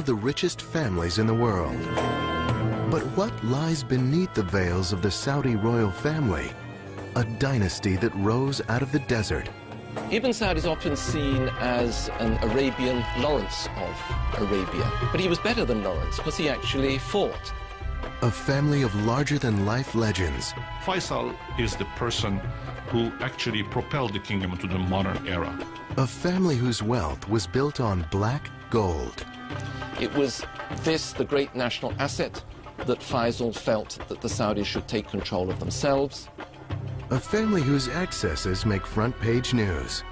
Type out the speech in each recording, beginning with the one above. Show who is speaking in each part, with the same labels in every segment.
Speaker 1: of the richest families in the world. But what lies beneath the veils of the Saudi royal family? A dynasty that rose out of the desert.
Speaker 2: Ibn Saud is often seen as an Arabian Lawrence of Arabia, but he was better than Lawrence because he actually fought.
Speaker 1: A family of larger-than-life legends.
Speaker 3: Faisal is the person who actually propelled the kingdom into the modern era.
Speaker 1: A family whose wealth was built on black gold.
Speaker 2: It was this, the great national asset, that Faisal felt that the Saudis should take control of themselves.
Speaker 1: A family whose excesses make front-page news.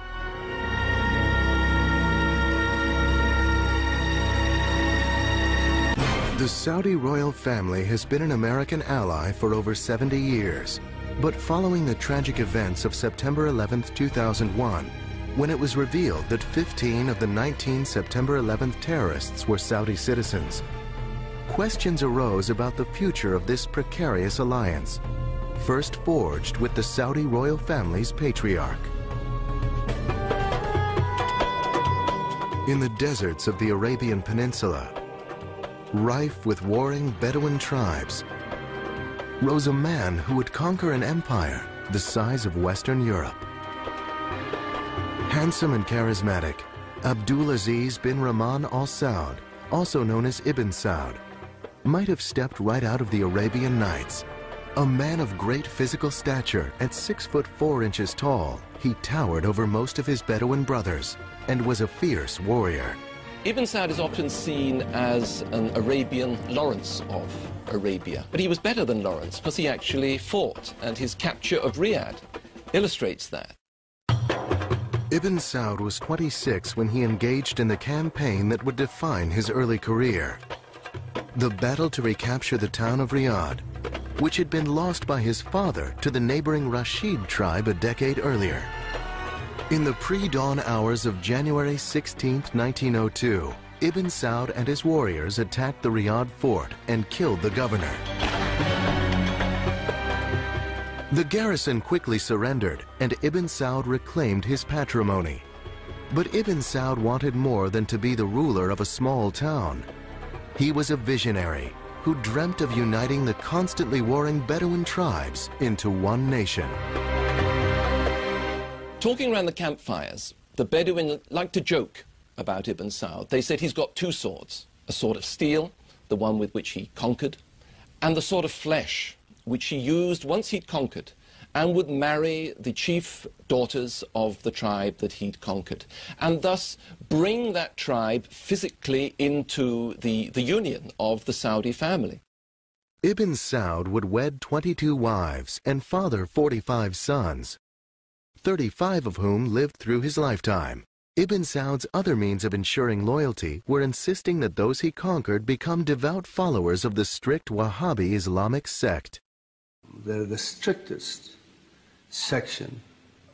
Speaker 1: The Saudi royal family has been an American ally for over 70 years. But following the tragic events of September 11th, 2001, when it was revealed that 15 of the 19 September 11th terrorists were Saudi citizens, questions arose about the future of this precarious alliance, first forged with the Saudi royal family's patriarch. In the deserts of the Arabian Peninsula, rife with warring Bedouin tribes, rose a man who would conquer an empire the size of Western Europe. Handsome and charismatic, Abdulaziz bin Rahman Al Saud, also known as Ibn Saud, might have stepped right out of the Arabian Nights. A man of great physical stature, at 6'4" tall, he towered over most of his Bedouin brothers and was a fierce warrior.
Speaker 2: Ibn Saud is often seen as an Arabian Lawrence of Arabia, but he was better than Lawrence because he actually fought, and his capture of Riyadh illustrates that.
Speaker 1: Ibn Saud was 26 when he engaged in the campaign that would define his early career. The battle to recapture the town of Riyadh, which had been lost by his father to the neighboring Rashid tribe a decade earlier. In the pre-dawn hours of January 16, 1902, Ibn Saud and his warriors attacked the Riyadh fort and killed the governor. The garrison quickly surrendered, and Ibn Saud reclaimed his patrimony. But Ibn Saud wanted more than to be the ruler of a small town. He was a visionary who dreamt of uniting the constantly warring Bedouin tribes into one nation.
Speaker 2: Talking around the campfires, the Bedouin liked to joke about Ibn Saud. They said he's got two swords, a sword of steel, the one with which he conquered, and the sword of flesh, which he used once he'd conquered, and would marry the chief daughters of the tribe that he'd conquered, and thus bring that tribe physically into the union of the Saudi family.
Speaker 1: Ibn Saud would wed 22 wives and father 45 sons, 35 of whom lived through his lifetime. Ibn Saud's other means of ensuring loyalty were insisting that those he conquered become devout followers of the strict Wahhabi Islamic sect.
Speaker 4: They're the strictest section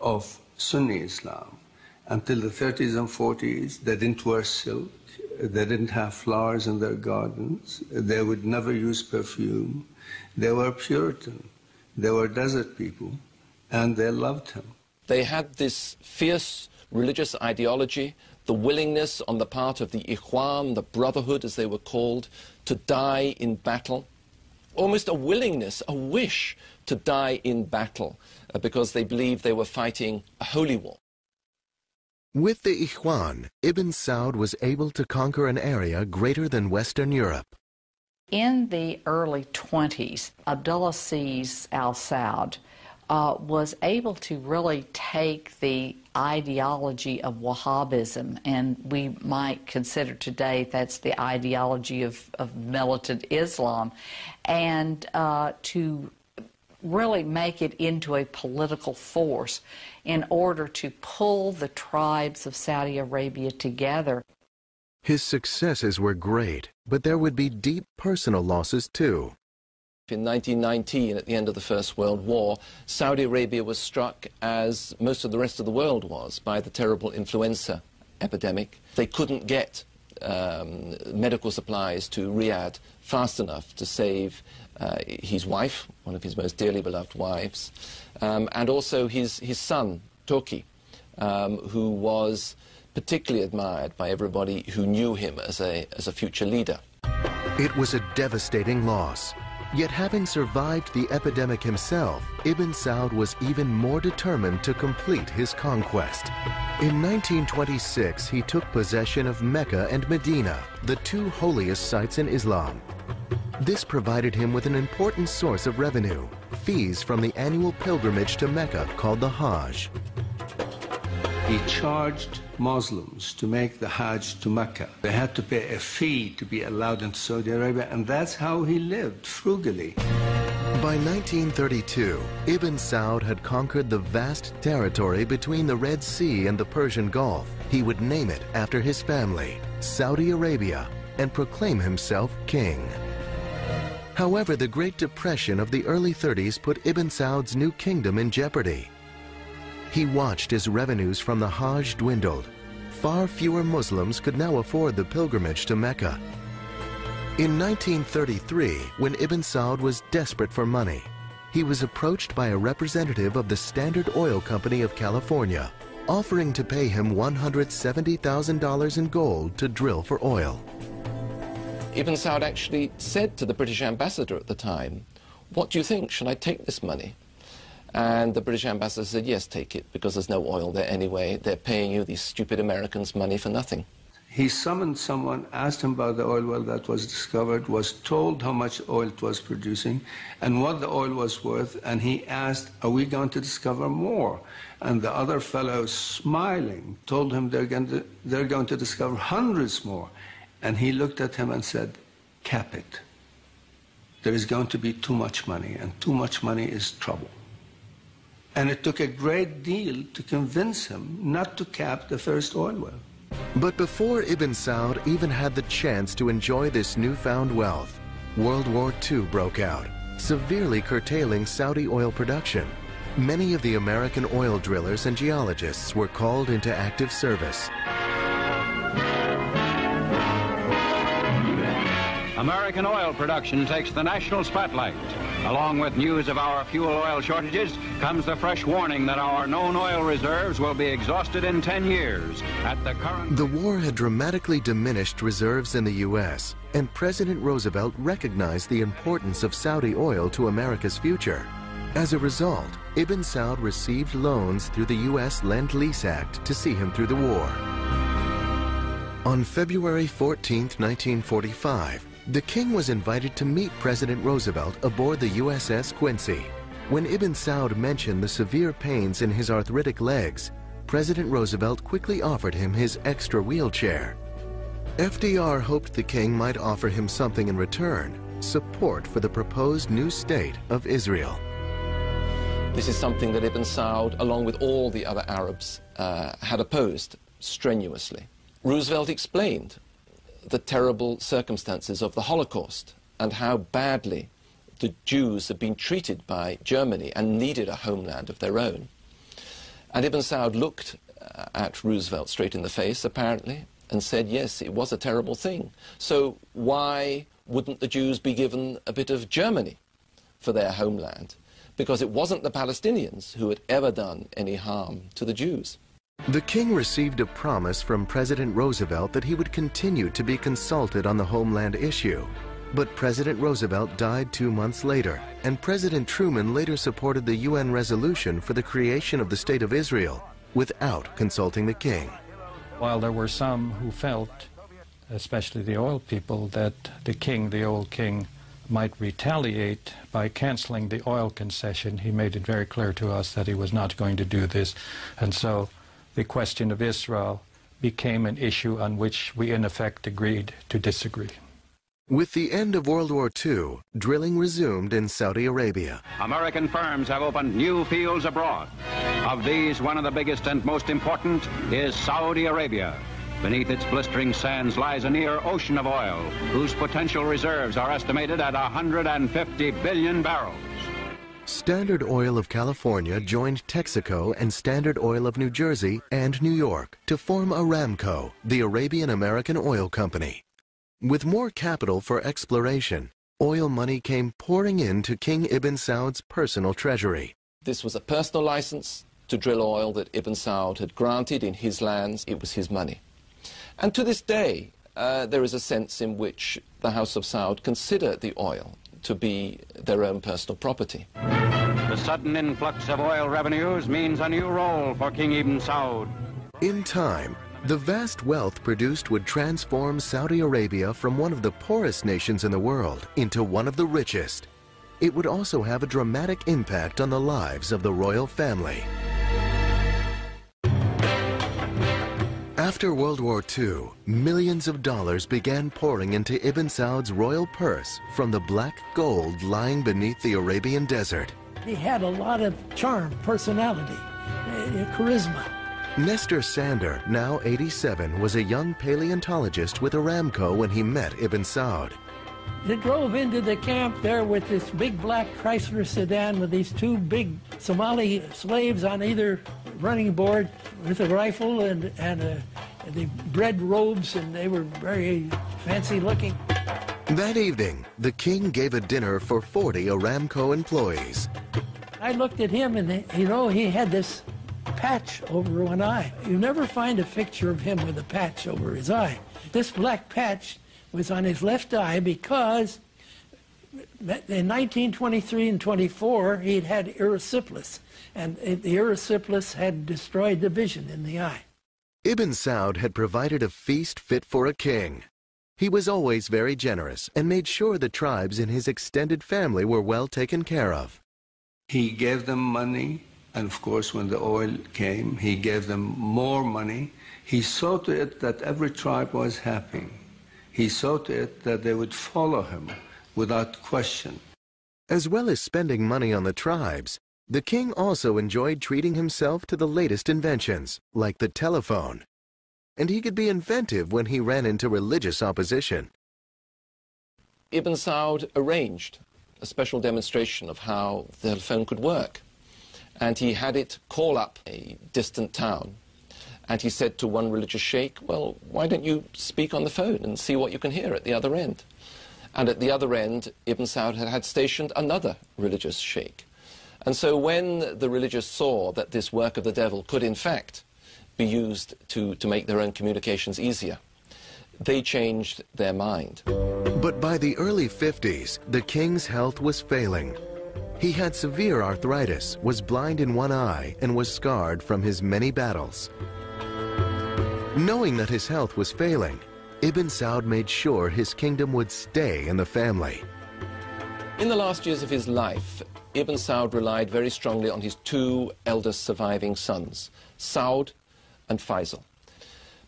Speaker 4: of Sunni Islam. Until the 30s and 40s, they didn't wear silk, they didn't have flowers in their gardens, they would never use perfume. They were Puritan, they were desert people, and they loved him.
Speaker 2: They had this fierce religious ideology, the willingness on the part of the Ikhwan, the Brotherhood as they were called, to die in battle. Almost a willingness, a wish to die in battle because they believed they were fighting a holy war.
Speaker 1: With the Ikhwan, Ibn Saud was able to conquer an area greater than Western Europe.
Speaker 5: In the early 20s, Abdulaziz Al Saud was able to really take the ideology of Wahhabism, and we might consider today that's the ideology of militant Islam, and to really make it into a political force in order to pull the tribes of Saudi Arabia together.
Speaker 1: His successes were great, but there would be deep personal losses too.
Speaker 2: In 1919, at the end of the First World War, Saudi Arabia was struck, as most of the rest of the world was, by the terrible influenza epidemic. They couldn't get medical supplies to Riyadh fast enough to save his wife, one of his most dearly beloved wives, and also his son, Turki, who was particularly admired by everybody who knew him as a future leader.
Speaker 1: It was a devastating loss. Yet having survived the epidemic himself, Ibn Saud was even more determined to complete his conquest. In 1926, he took possession of Mecca and Medina, the two holiest sites in Islam. This provided him with an important source of revenue, fees from the annual pilgrimage to Mecca called the Hajj.
Speaker 4: He charged Muslims to make the Hajj to Mecca. They had to pay a fee to be allowed into Saudi Arabia, and that's how he lived, frugally.
Speaker 1: By 1932, Ibn Saud had conquered the vast territory between the Red Sea and the Persian Gulf. He would name it after his family, Saudi Arabia, and proclaim himself king. However, the Great Depression of the early 30s put Ibn Saud's new kingdom in jeopardy. He watched as revenues from the Hajj dwindled. Far fewer Muslims could now afford the pilgrimage to Mecca. In 1933, when Ibn Saud was desperate for money, he was approached by a representative of the Standard Oil Company of California, offering to pay him $170,000 in gold to drill for oil.
Speaker 2: Ibn Saud actually said to the British ambassador at the time, "What do you think? Should I take this money?" And the British ambassador said, "Yes, take it, because there's no oil there anyway. They're paying you, these stupid Americans, money for nothing."
Speaker 4: He summoned someone, asked him about the oil well that was discovered, was told how much oil it was producing and what the oil was worth, and he asked, "Are we going to discover more?" And the other fellow, smiling, told him they're going to discover hundreds more. And he looked at him and said, "Cap it. There is going to be too much money, and too much money is trouble." And it took a great deal to convince him not to cap the first oil well.
Speaker 1: But before Ibn Saud even had the chance to enjoy this newfound wealth, World War II broke out, severely curtailing Saudi oil production. Many of the American oil drillers and geologists were called into active service.
Speaker 6: American oil production takes the national spotlight. Along with news of our fuel oil shortages comes the fresh warning that our known oil reserves will be exhausted in 10 years.
Speaker 1: The war had dramatically diminished reserves in the U.S., and President Roosevelt recognized the importance of Saudi oil to America's future. As a result, Ibn Saud received loans through the U.S. Lend-Lease Act to see him through the war. On February 14, 1945, the king was invited to meet President Roosevelt aboard the USS Quincy. When Ibn Saud mentioned the severe pains in his arthritic legs, President Roosevelt quickly offered him his extra wheelchair. FDR hoped the king might offer him something in return, support for the proposed new state of Israel.
Speaker 2: This is something that Ibn Saud, along with all the other Arabs, had opposed strenuously. Roosevelt explained the terrible circumstances of the Holocaust and how badly the Jews had been treated by Germany and needed a homeland of their own. And Ibn Saud looked at Roosevelt straight in the face, apparently, and said, yes, it was a terrible thing. So why wouldn't the Jews be given a bit of Germany for their homeland? Because it wasn't the Palestinians who had ever done any harm to the Jews.
Speaker 1: The king received a promise from President Roosevelt that he would continue to be consulted on the homeland issue. But President Roosevelt died 2 months later, and President Truman later supported the UN resolution for the creation of the State of Israel without consulting the king.
Speaker 7: While there were some who felt, especially the oil people, that the king, the old king, might retaliate by canceling the oil concession, he made it very clear to us that he was not going to do this. And so the question of Israel became an issue on which we, in effect, agreed to disagree.
Speaker 1: With the end of World War II, drilling resumed in Saudi Arabia.
Speaker 6: American firms have opened new fields abroad. Of these, one of the biggest and most important is Saudi Arabia. Beneath its blistering sands lies a near ocean of oil, whose potential reserves are estimated at 150 billion barrels.
Speaker 1: Standard Oil of California joined Texaco and Standard Oil of New Jersey and New York to form Aramco, the Arabian American Oil Company. With more capital for exploration, oil money came pouring into King Ibn Saud's personal treasury.
Speaker 2: This was a personal license to drill oil that Ibn Saud had granted in his lands. It was his money. And to this day, there is a sense in which the House of Saud consider the oil to be their own personal property.
Speaker 6: The sudden influx of oil revenues means a new role for King Ibn Saud.
Speaker 1: In time, the vast wealth produced would transform Saudi Arabia from one of the poorest nations in the world into one of the richest. It would also have a dramatic impact on the lives of the royal family. After World War II, millions of dollars began pouring into Ibn Saud's royal purse from the black gold lying beneath the Arabian desert.
Speaker 8: He had a lot of charm, personality, charisma.
Speaker 1: Nestor Sander, now 87, was a young paleontologist with Aramco when he met Ibn Saud.
Speaker 8: They drove into the camp there with this big black Chrysler sedan with these two big Somali slaves on either running board with a rifle and the bread robes, and they were very fancy looking.
Speaker 1: That evening, the king gave a dinner for 40 Aramco employees.
Speaker 8: I looked at him and, you know, he had this patch over one eye. You never find a picture of him with a patch over his eye. This black patch was on his left eye because in 1923 and 24 he'd had erysipelas, and the erysipelas had destroyed the vision in the eye.
Speaker 1: Ibn Saud had provided a feast fit for a king. He was always very generous and made sure the tribes in his extended family were well taken care of.
Speaker 4: He gave them money, and of course when the oil came, he gave them more money. He saw to it that every tribe was happy. He saw to it that they would follow him without question.
Speaker 1: As well as spending money on the tribes, the king also enjoyed treating himself to the latest inventions, like the telephone. And he could be inventive when he ran into religious opposition.
Speaker 2: Ibn Saud arranged a special demonstration of how the telephone could work. And he had it call up a distant town. And he said to one religious sheikh, well, why don't you speak on the phone and see what you can hear at the other end? And at the other end, Ibn Saud had stationed another religious sheikh. And so when the religious saw that this work of the devil could in fact be used to make their own communications easier, they changed their mind.
Speaker 1: But by the early 50s, the king's health was failing. He had severe arthritis, was blind in one eye, and was scarred from his many battles. Knowing that his health was failing, Ibn Saud made sure his kingdom would stay in the family.
Speaker 2: In the last years of his life, Ibn Saud relied very strongly on his two eldest surviving sons, Saud and Faisal.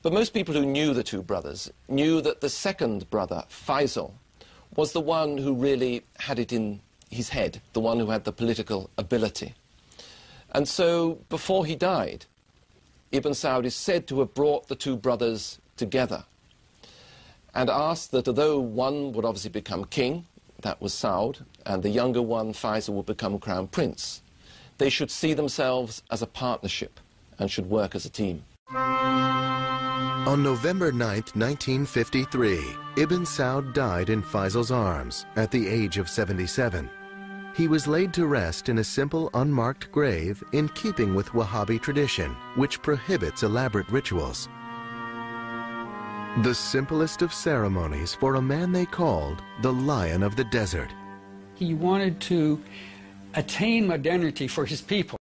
Speaker 2: But most people who knew the two brothers knew that the second brother, Faisal, was the one who really had it in his head, the one who had the political ability. And so, before he died, Ibn Saud is said to have brought the two brothers together and asked that although one would obviously become king, that was Saud, and the younger one, Faisal, would become crown prince, they should see themselves as a partnership and should work as a team.
Speaker 1: On November 9, 1953, Ibn Saud died in Faisal's arms at the age of 77. He was laid to rest in a simple, unmarked grave in keeping with Wahhabi tradition, which prohibits elaborate rituals. The simplest of ceremonies for a man they called the Lion of the Desert.
Speaker 9: He wanted to attain modernity for his people.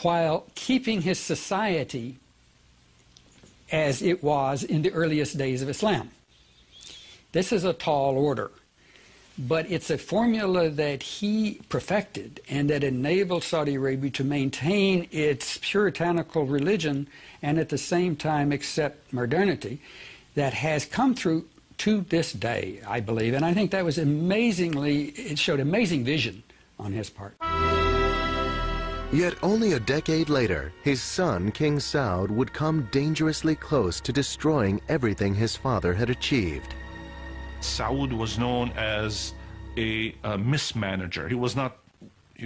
Speaker 9: While keeping his society as it was in the earliest days of Islam. This is a tall order, but it's a formula that he perfected and that enabled Saudi Arabia to maintain its puritanical religion and at the same time accept modernity that has come through to this day, I believe. And I think that was it showed amazing vision on his part.
Speaker 1: Yet only a decade later, his son, King Saud, would come dangerously close to destroying everything his father had achieved.
Speaker 3: Saud was known as a mismanager. He was not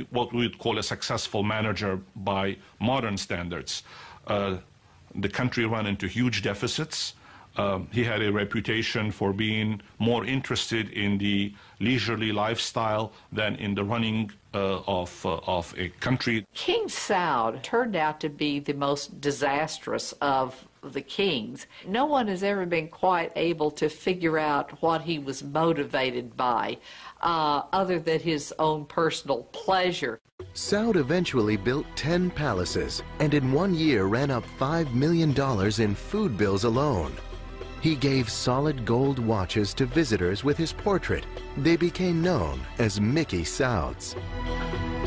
Speaker 3: what we would call a successful manager by modern standards. The country ran into huge deficits. He had a reputation for being more interested in the leisurely lifestyle than in the running of a country.
Speaker 5: King Saud turned out to be the most disastrous of the kings. No one has ever been quite able to figure out what he was motivated by, other than his own personal pleasure.
Speaker 1: Saud eventually built 10 palaces, and in 1 year ran up $5 million in food bills alone. He gave solid gold watches to visitors with his portrait. They became known as Mickey Sauds.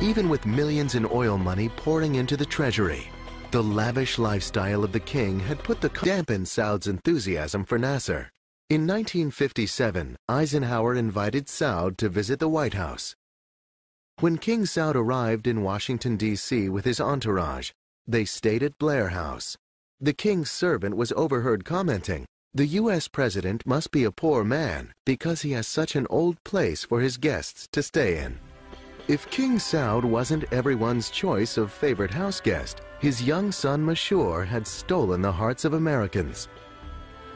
Speaker 1: Even with millions in oil money pouring into the treasury, the lavish lifestyle of the king had put the dampened Saud's enthusiasm for Nasser. In 1957, Eisenhower invited Saud to visit the White House. When King Saud arrived in Washington, D.C. with his entourage, they stayed at Blair House. The king's servant was overheard commenting, "The U.S. president must be a poor man because he has such an old place for his guests to stay in." If King Saud wasn't everyone's choice of favorite house guest, his young son Mashour had stolen the hearts of Americans.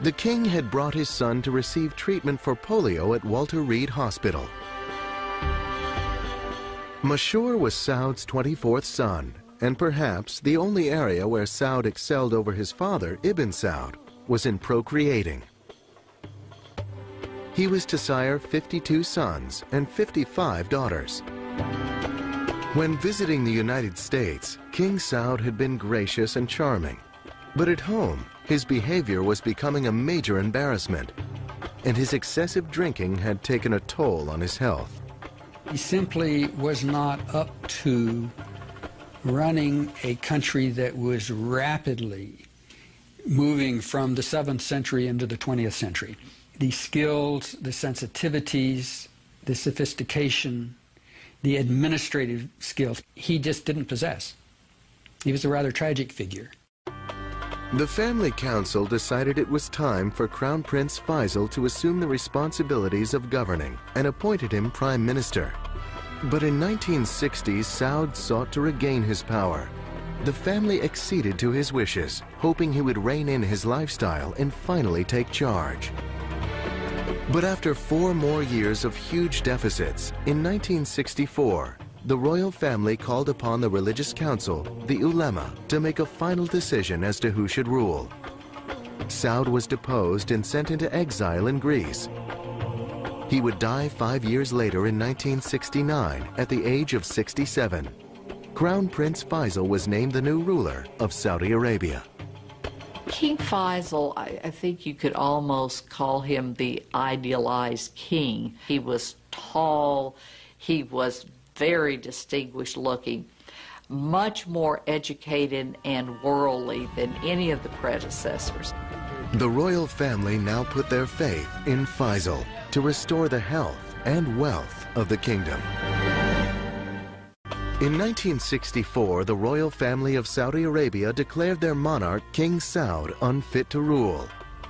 Speaker 1: The king had brought his son to receive treatment for polio at Walter Reed Hospital. Mashour was Saud's 24th son, and perhaps the only area where Saud excelled over his father, Ibn Saud, was in procreating. He was to sire 52 sons and 55 daughters. When visiting the United States, King Saud had been gracious and charming. But at home, his behavior was becoming a major embarrassment, and his excessive drinking had taken a toll on his health.
Speaker 9: He simply was not up to running a country that was rapidly moving from the 7th century into the 20th century. The skills, the sensitivities, the sophistication, the administrative skills, he just didn't possess. He was a rather tragic figure.
Speaker 1: The family council decided it was time for Crown Prince Faisal to assume the responsibilities of governing and appointed him prime minister. But in 1960, Saud sought to regain his power. The family acceded to his wishes, hoping he would rein in his lifestyle and finally take charge. But after 4 more years of huge deficits, in 1964, the royal family called upon the religious council, the ulema, to make a final decision as to who should rule. Saud was deposed and sent into exile in Greece. He would die 5 years later in 1969 at the age of 67. Crown Prince Faisal was named the new ruler of Saudi Arabia.
Speaker 5: King Faisal, I think you could almost call him the idealized king. He was tall, he was very distinguished looking, much more educated and worldly than any of the predecessors.
Speaker 1: The royal family now put their faith in Faisal to restore the health and wealth of the kingdom. In 1964, the royal family of Saudi Arabia declared their monarch, King Saud, unfit to rule.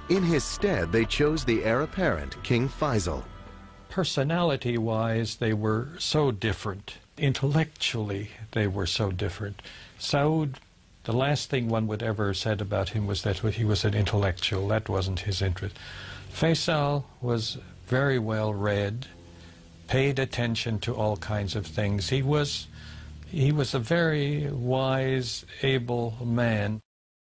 Speaker 1: In his stead, they chose the heir apparent, King Faisal.
Speaker 7: Personality-wise, they were so different. Intellectually, they were so different. Saud, the last thing one would ever have said about him was that he was an intellectual. That wasn't his interest. Faisal was very well read, paid attention to all kinds of things. He was a very wise, able man.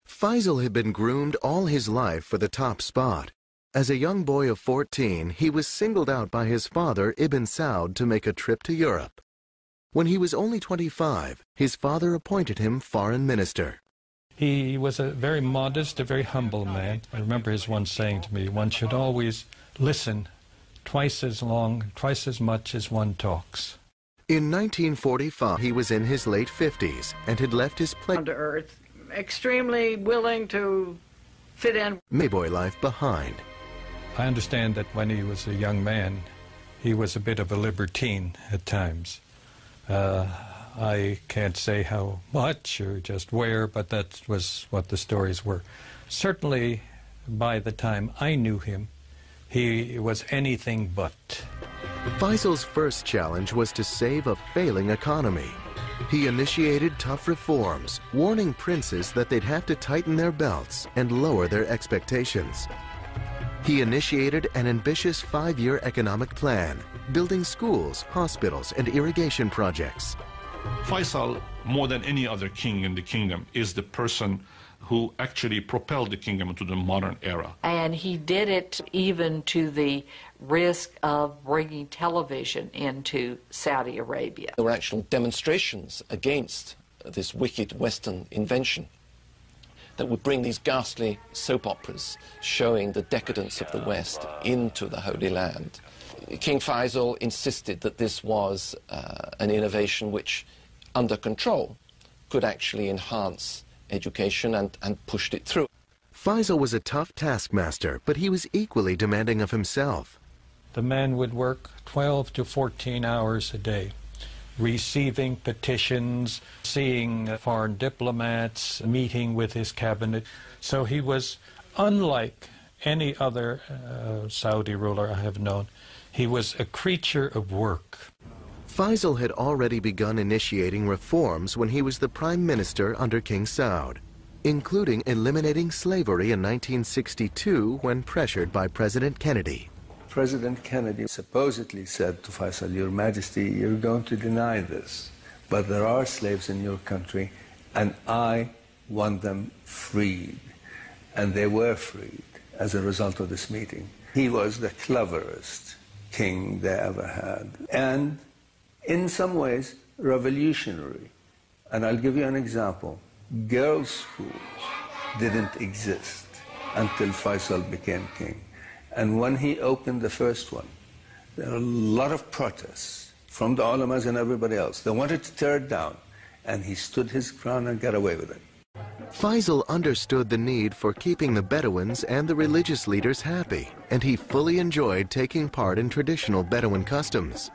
Speaker 1: Faisal had been groomed all his life for the top spot. As a young boy of 14, he was singled out by his father, Ibn Saud, to make a trip to Europe. When he was only 25, his father appointed him foreign minister.
Speaker 7: He was a very modest, a very humble man. I remember his once saying to me, one should always listen twice as long, twice as much as one talks.
Speaker 1: In 1945, he was in his late 50s and had left his place
Speaker 10: down to earth, extremely willing to fit in
Speaker 1: Mayboy life behind.
Speaker 7: I understand that when he was a young man, he was a bit of a libertine at times. I can't say how much or just where, but that was what the stories were. Certainly, by the time I knew him, he was anything but.
Speaker 1: Faisal's first challenge was to save a failing economy. He initiated tough reforms, warning princes that they'd have to tighten their belts and lower their expectations. He initiated an ambitious 5-year economic plan, building schools, hospitals, and irrigation projects.
Speaker 3: Faisal, more than any other king in the kingdom, is the person who actually propelled the kingdom into the modern era.
Speaker 5: And he did it even to the risk of bringing television into Saudi Arabia.
Speaker 2: There were actual demonstrations against this wicked Western invention that would bring these ghastly soap operas showing the decadence of the West into the Holy Land. King Faisal insisted that this was an innovation which, under control, could actually enhance education and pushed it through.
Speaker 1: Faisal was a tough taskmaster, but he was equally demanding of himself.
Speaker 7: The man would work 12 to 14 hours a day, receiving petitions, seeing foreign diplomats, meeting with his cabinet. So he was unlike any other Saudi ruler I have known. He was a creature of work.
Speaker 1: Faisal had already begun initiating reforms when he was the prime minister under King Saud, including eliminating slavery in 1962 when pressured by President Kennedy.
Speaker 4: President Kennedy supposedly said to Faisal, "Your Majesty, you're going to deny this, but there are slaves in your country, and I want them freed." And they were freed as a result of this meeting. He was the cleverest king they ever had, and in some ways revolutionary. And I'll give you an example. Girls' schools didn't exist until Faisal became king. And when he opened the first one, there were a lot of protests from the ulamas and everybody else. They wanted to tear it down, and he stood his ground and got away with it.
Speaker 1: Faisal understood the need for keeping the Bedouins and the religious leaders happy, and he fully enjoyed taking part in traditional Bedouin customs.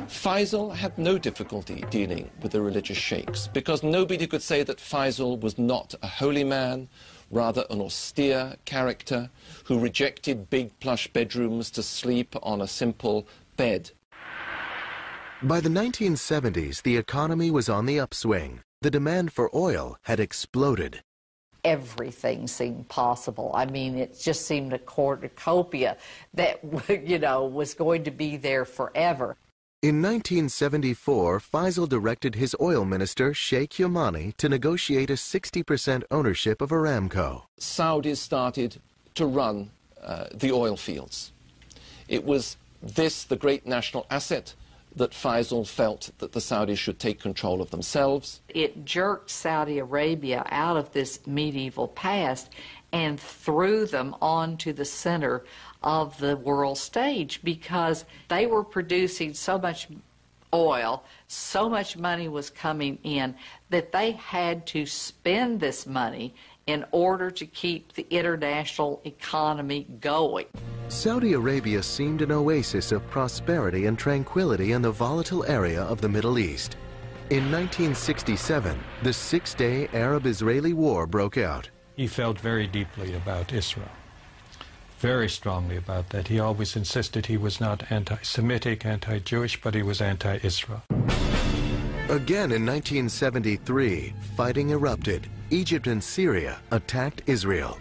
Speaker 2: Faisal had no difficulty dealing with the religious sheikhs because nobody could say that Faisal was not a holy man, rather an austere character who rejected big plush bedrooms to sleep on a simple bed.
Speaker 1: By the 1970s, the economy was on the upswing. The demand for oil had exploded.
Speaker 5: Everything seemed possible. I mean, it just seemed a cornucopia that, you know, was going to be there forever.
Speaker 1: In 1974, Faisal directed his oil minister, Sheikh Yamani, to negotiate a 60% ownership of Aramco.
Speaker 2: Saudis started to run the oil fields. It was this, the great national asset, that Faisal felt that the Saudis should take control of themselves.
Speaker 5: It jerked Saudi Arabia out of this medieval past and threw them onto the center of the world stage because they were producing so much oil, so much money was coming in that they had to spend this money in order to keep the international economy going.
Speaker 1: Saudi Arabia seemed an oasis of prosperity and tranquility in the volatile area of the Middle East. In 1967, the six-day Arab-Israeli War broke out.
Speaker 7: He felt very deeply about Israel, very strongly about that. He always insisted he was not anti-Semitic, anti-Jewish, but he was anti-Israel.
Speaker 1: Again in 1973, fighting erupted. Egypt and Syria attacked Israel.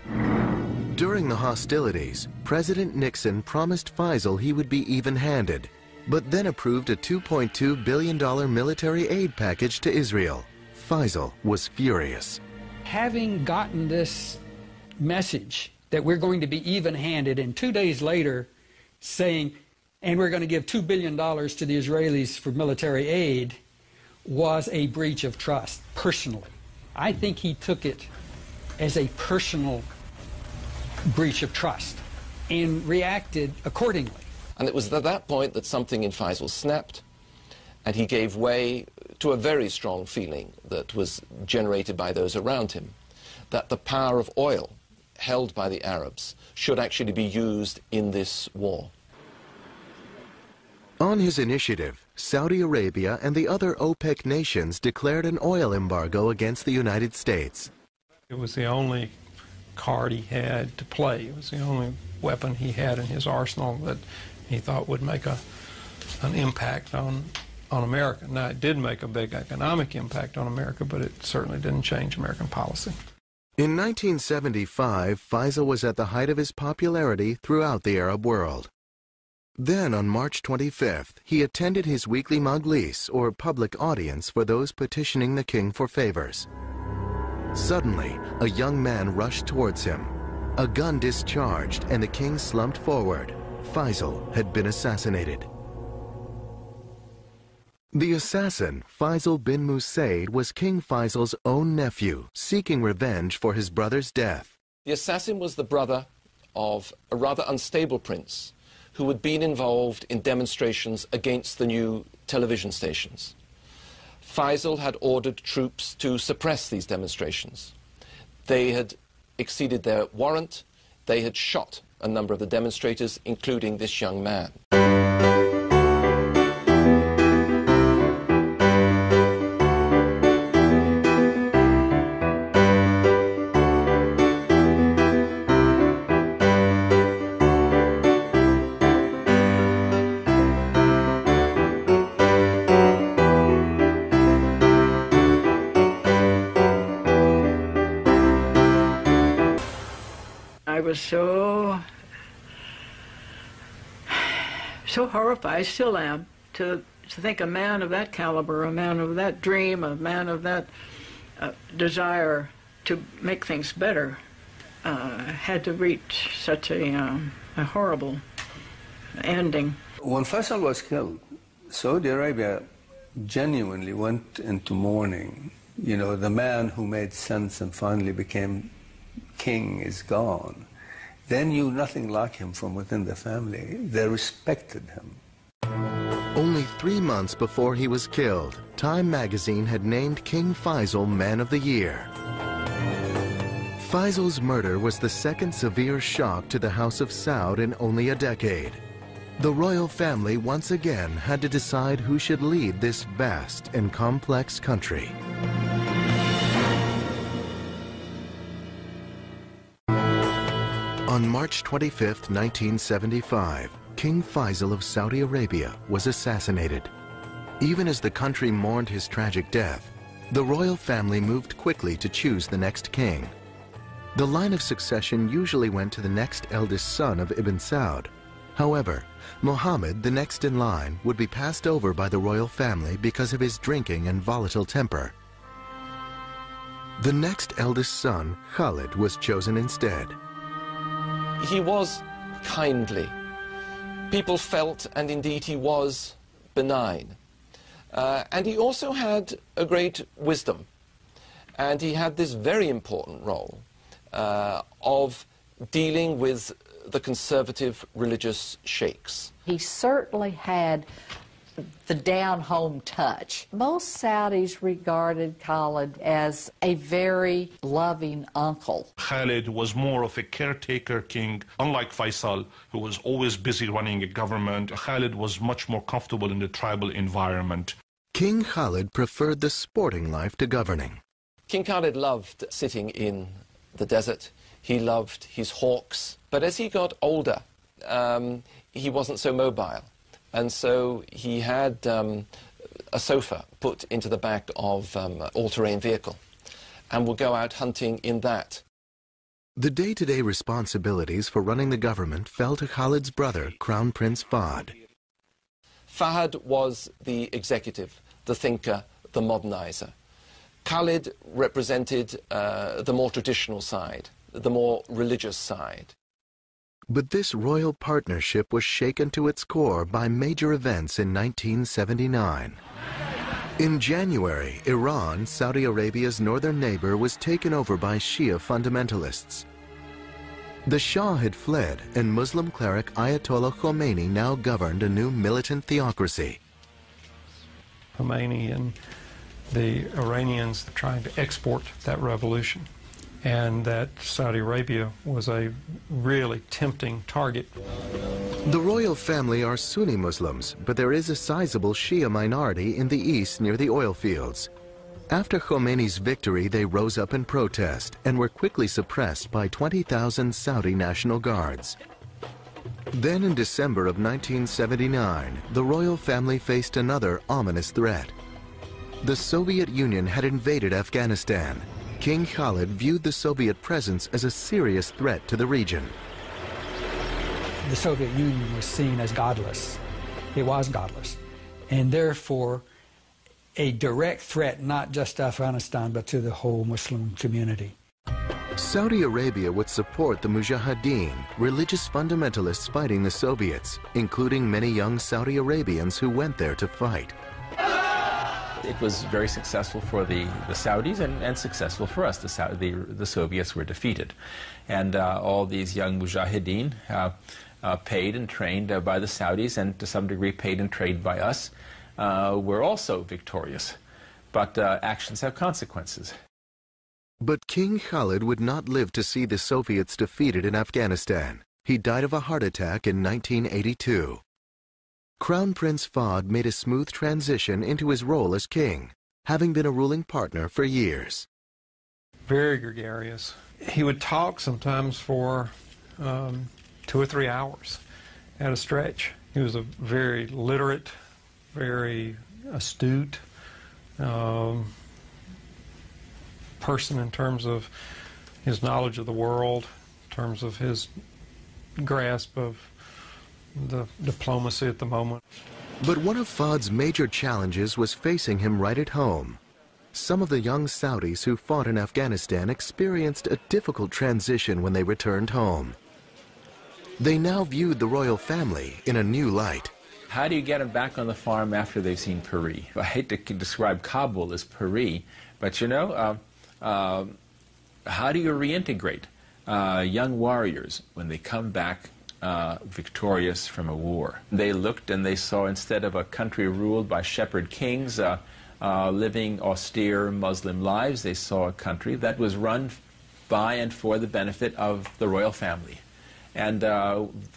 Speaker 1: During the hostilities, President Nixon promised Faisal he would be even-handed, but then approved a $2.2 billion military aid package to Israel. Faisal was furious.
Speaker 9: Having gotten this message that we're going to be even-handed, and 2 days later saying, and we're going to give $2 billion to the Israelis for military aid, was a breach of trust, personally. I think he took it as a personal breach of trust and reacted accordingly.
Speaker 2: And it was at that point that something in Faisal snapped, and he gave way to a very strong feeling that was generated by those around him, that the power of oil held by the Arabs should actually be used in this war.
Speaker 1: On his initiative, Saudi Arabia and the other OPEC nations declared an oil embargo against the United States.
Speaker 7: It was the only card he had to play. It was the only weapon he had in his arsenal that he thought would make an impact on America. Now, it did make a big economic impact on America, but it certainly didn't change American policy.
Speaker 1: In 1975, Faisal was at the height of his popularity throughout the Arab world. Then, on March 25th, he attended his weekly majlis, or public audience for those petitioning the king for favors. Suddenly, a young man rushed towards him. A gun discharged, and the king slumped forward. Faisal had been assassinated. The assassin, Faisal bin Musaid, was King Faisal's own nephew, seeking revenge for his brother's death.
Speaker 2: The assassin was the brother of a rather unstable prince who had been involved in demonstrations against the new television stations. Faisal had ordered troops to suppress these demonstrations. They had exceeded their warrant. They had shot a number of the demonstrators, including this young man.
Speaker 10: I was so horrified, I still am, to think a man of that caliber, a man of that dream, a man of that desire to make things better had to reach such a horrible ending.
Speaker 4: When Faisal was killed, Saudi Arabia genuinely went into mourning. You know, the man who made sense and finally became king is gone. They knew nothing like him from within the family. They respected him.
Speaker 1: Only 3 months before he was killed, Time magazine had named King Faisal Man of the Year. Faisal's murder was the second severe shock to the House of Saud in only a decade. The royal family once again had to decide who should lead this vast and complex country. On March 25, 1975, King Faisal of Saudi Arabia was assassinated. Even as the country mourned his tragic death, the royal family moved quickly to choose the next king. The line of succession usually went to the next eldest son of Ibn Saud. However, Muhammad, the next in line, would be passed over by the royal family because of his drinking and volatile temper. The next eldest son, Khalid, was chosen instead.
Speaker 2: He was kindly. People felt, and indeed he was, benign. And he also had a great wisdom. And he had this very important role of dealing with the conservative religious sheikhs.
Speaker 5: He certainly had the down-home touch. Most Saudis regarded Khalid as a very loving uncle.
Speaker 3: Khalid was more of a caretaker king. Unlike Faisal, who was always busy running a government, Khalid was much more comfortable in the tribal environment.
Speaker 1: King Khalid preferred the sporting life to governing.
Speaker 2: King Khalid loved sitting in the desert. He loved his hawks. But as he got older, he wasn't so mobile. And so he had a sofa put into the back of an all-terrain vehicle and would go out hunting in that.
Speaker 1: The day-to-day responsibilities for running the government fell to Khalid's brother, Crown Prince Fahd.
Speaker 2: Fahd was the executive, the thinker, the modernizer. Khalid represented the more traditional side, the more religious side.
Speaker 1: But this royal partnership was shaken to its core by major events in 1979. In January, Iran, Saudi Arabia's northern neighbor, was taken over by Shia fundamentalists. The Shah had fled, and Muslim cleric Ayatollah Khomeini now governed a new militant theocracy.
Speaker 7: Khomeini and the Iranians trying to export that revolution, and that Saudi Arabia was a really tempting target.
Speaker 1: The royal family are Sunni Muslims, but there is a sizable Shia minority in the east near the oil fields. After Khomeini's victory, they rose up in protest and were quickly suppressed by 20,000 Saudi National Guards. Then in December of 1979, the royal family faced another ominous threat. The Soviet Union had invaded Afghanistan. King Khalid viewed the Soviet presence as a serious threat to the region.
Speaker 9: The Soviet Union was seen as godless. It was godless. And therefore, a direct threat not just to Afghanistan, but to the whole Muslim community.
Speaker 1: Saudi Arabia would support the Mujahideen, religious fundamentalists fighting the Soviets, including many young Saudi Arabians who went there to fight.
Speaker 11: It was very successful for the Saudis and successful for us. The Soviets were defeated. And all these young Mujahideen, paid and trained by the Saudis and to some degree paid and trained by us, were also victorious. But actions have consequences.
Speaker 1: But King Khalid would not live to see the Soviets defeated in Afghanistan. He died of a heart attack in 1982. Crown Prince Fahd made a smooth transition into his role as king, having been a ruling partner for years.
Speaker 7: Very gregarious. He would talk sometimes for 2 or 3 hours at a stretch. He was a very literate, very astute person in terms of his knowledge of the world, in terms of his grasp of the diplomacy at the moment.
Speaker 1: But one of Fahd's major challenges was facing him right at home. Some of the young Saudis who fought in Afghanistan experienced a difficult transition when they returned home. They now viewed the royal family in a new light.
Speaker 11: How do you get them back on the farm after they've seen Pari? I hate to describe Kabul as Pari, but you know, how do you reintegrate young warriors when they come back victorious from a war? They looked and they saw, instead of a country ruled by shepherd kings living austere Muslim lives, they saw a country that was run by and for the benefit of the royal family. And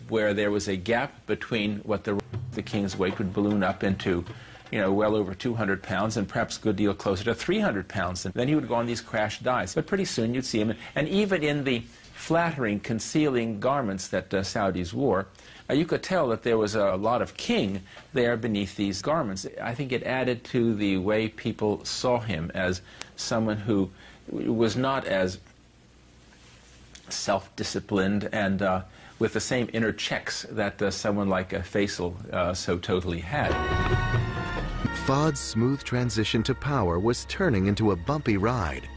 Speaker 11: where there was a gap between what the king's weight would balloon up into, you know, well over 200 pounds and perhaps a good deal closer to 300 pounds. And then he would go on these crash diets. But pretty soon you'd see him, and even in the flattering, concealing garments that Saudis wore, you could tell that there was a lot of king there beneath these garments. I think it added to the way people saw him as someone who was not as self-disciplined and with the same inner checks that someone like Faisal so totally had.
Speaker 1: Fahd's smooth transition to power was turning into a bumpy ride,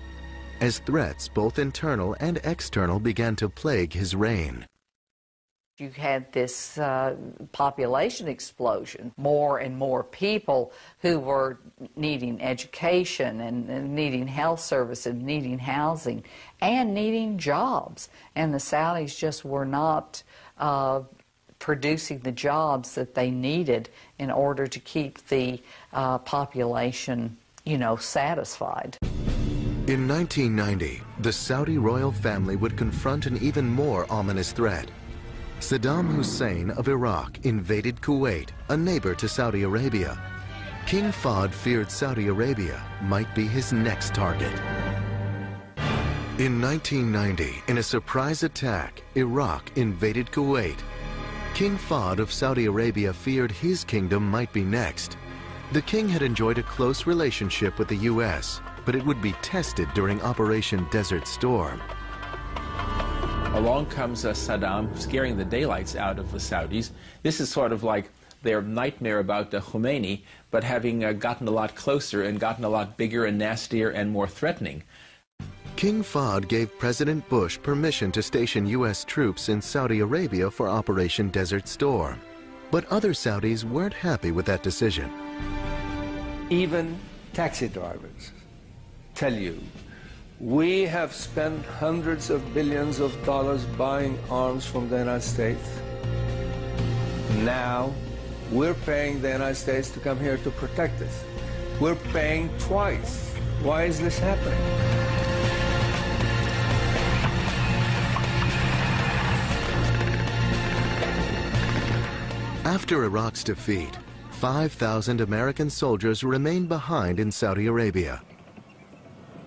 Speaker 1: as threats, both internal and external, began to plague his reign.
Speaker 5: You had this population explosion, more and more people who were needing education and needing health services, needing housing, and needing jobs. And the Saudis just were not producing the jobs that they needed in order to keep the population, you know, satisfied.
Speaker 1: In 1990, the Saudi royal family would confront an even more ominous threat. Saddam Hussein of Iraq invaded Kuwait, a neighbor to Saudi Arabia. King Fahd feared Saudi Arabia might be his next target. In 1990, in a surprise attack, Iraq invaded Kuwait. King Fahd of Saudi Arabia feared his kingdom might be next. The king had enjoyed a close relationship with the U.S., but it would be tested during Operation Desert Storm.
Speaker 11: Along comes Saddam, scaring the daylights out of the Saudis. This is sort of like their nightmare about Khomeini, but having gotten a lot closer and gotten a lot bigger and nastier and more threatening.
Speaker 1: King Fahd gave President Bush permission to station U.S. troops in Saudi Arabia for Operation Desert Storm. But other Saudis weren't happy with that decision.
Speaker 4: Even taxi drivers tell you, we have spent hundreds of billions of dollars buying arms from the United States. Now, we're paying the United States to come here to protect us. We're paying twice. Why is this happening?
Speaker 1: After Iraq's defeat, 5,000 American soldiers remained behind in Saudi Arabia.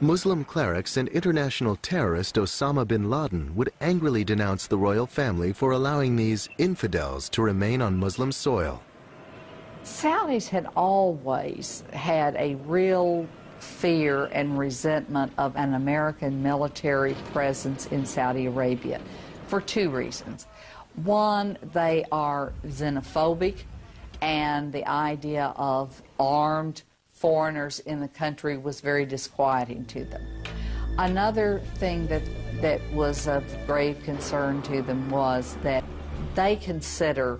Speaker 1: Muslim clerics and international terrorist Osama bin Laden would angrily denounce the royal family for allowing these infidels to remain on Muslim soil.
Speaker 5: Saudis had always had a real fear and resentment of an American military presence in Saudi Arabia for two reasons. One, they are xenophobic, and the idea of armed foreigners in the country was very disquieting to them. Another thing that was of grave concern to them was that they consider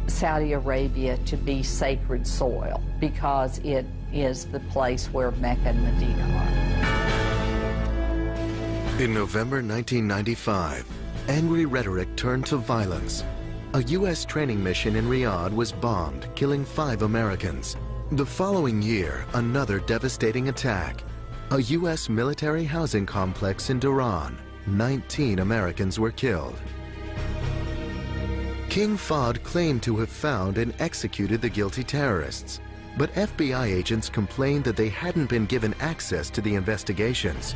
Speaker 5: Saudi Arabia to be sacred soil because it is the place where Mecca and Medina are.
Speaker 1: In November 1995, angry rhetoric turned to violence. A U.S. training mission in Riyadh was bombed, killing 5 Americans. The following year, another devastating attack. A U.S. military housing complex in Dhahran. 19 Americans were killed. King Fahd claimed to have found and executed the guilty terrorists, but FBI agents complained that they hadn't been given access to the investigations.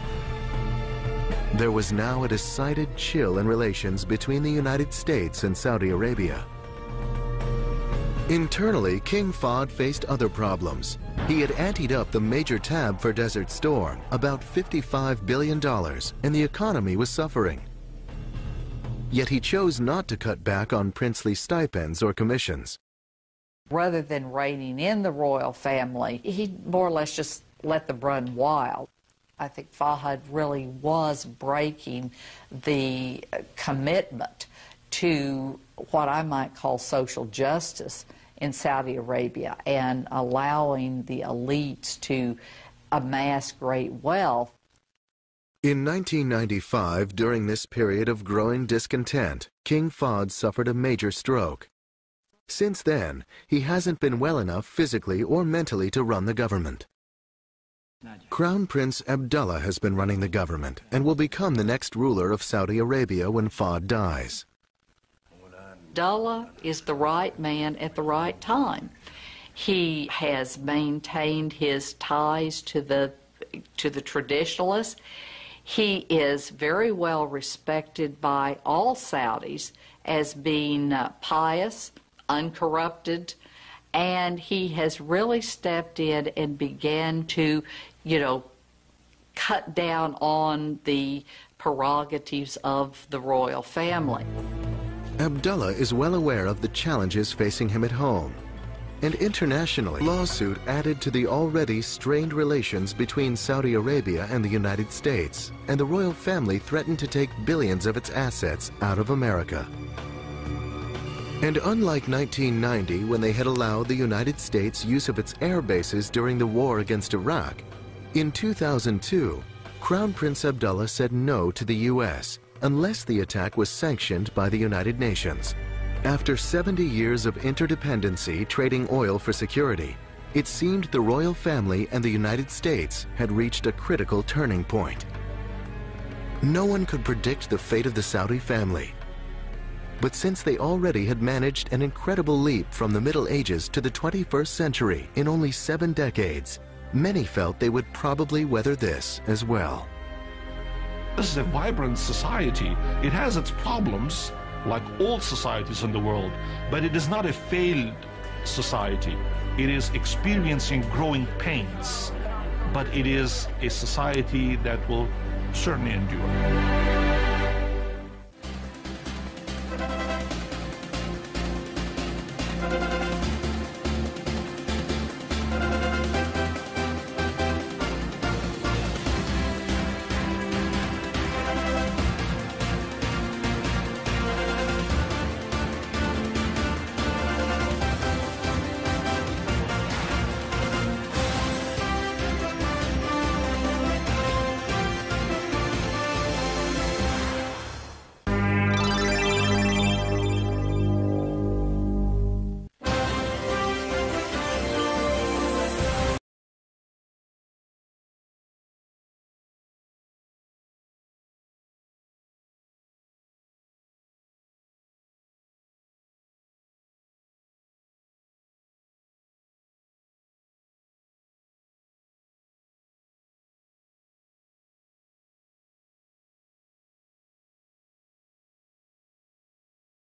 Speaker 1: There was now a decided chill in relations between the United States and Saudi Arabia. Internally, King Fahd faced other problems. He had anteed up the major tab for Desert Storm, about $55 billion, and the economy was suffering. Yet he chose not to cut back on princely stipends or commissions.
Speaker 5: Rather than reining in the royal family, he more or less just let them run wild. I think Fahd really was breaking the commitment to what I might call social justice in Saudi Arabia and allowing the elites to amass great wealth.
Speaker 1: In 1995, during this period of growing discontent, King Fahd suffered a major stroke. Since then, he hasn't been well enough physically or mentally to run the government. Crown Prince Abdullah has been running the government and will become the next ruler of Saudi Arabia when Fahd dies.
Speaker 5: Abdullah is the right man at the right time. He has maintained his ties to the traditionalists. He is very well respected by all Saudis as being pious, uncorrupted, and he has really stepped in and began to, cut down on the prerogatives of the royal family.
Speaker 1: Abdullah is well aware of the challenges facing him at home. And internationally, a lawsuit added to the already strained relations between Saudi Arabia and the United States, and the royal family threatened to take billions of its assets out of America. And unlike 1990, when they had allowed the United States use of its air bases during the war against Iraq, in 2002, Crown Prince Abdullah said no to the U.S. unless the attack was sanctioned by the United Nations. After 70 years of interdependency trading oil for security, it seemed the royal family and the United States had reached a critical turning point. No one could predict the fate of the Saudi family. But since they already had managed an incredible leap from the Middle Ages to the 21st century in only 7 decades, many felt they would probably weather this as well.
Speaker 3: This is a vibrant society. It has its problems, like all societies in the world, but it is not a failed society. It is experiencing growing pains, but it is a society that will certainly endure.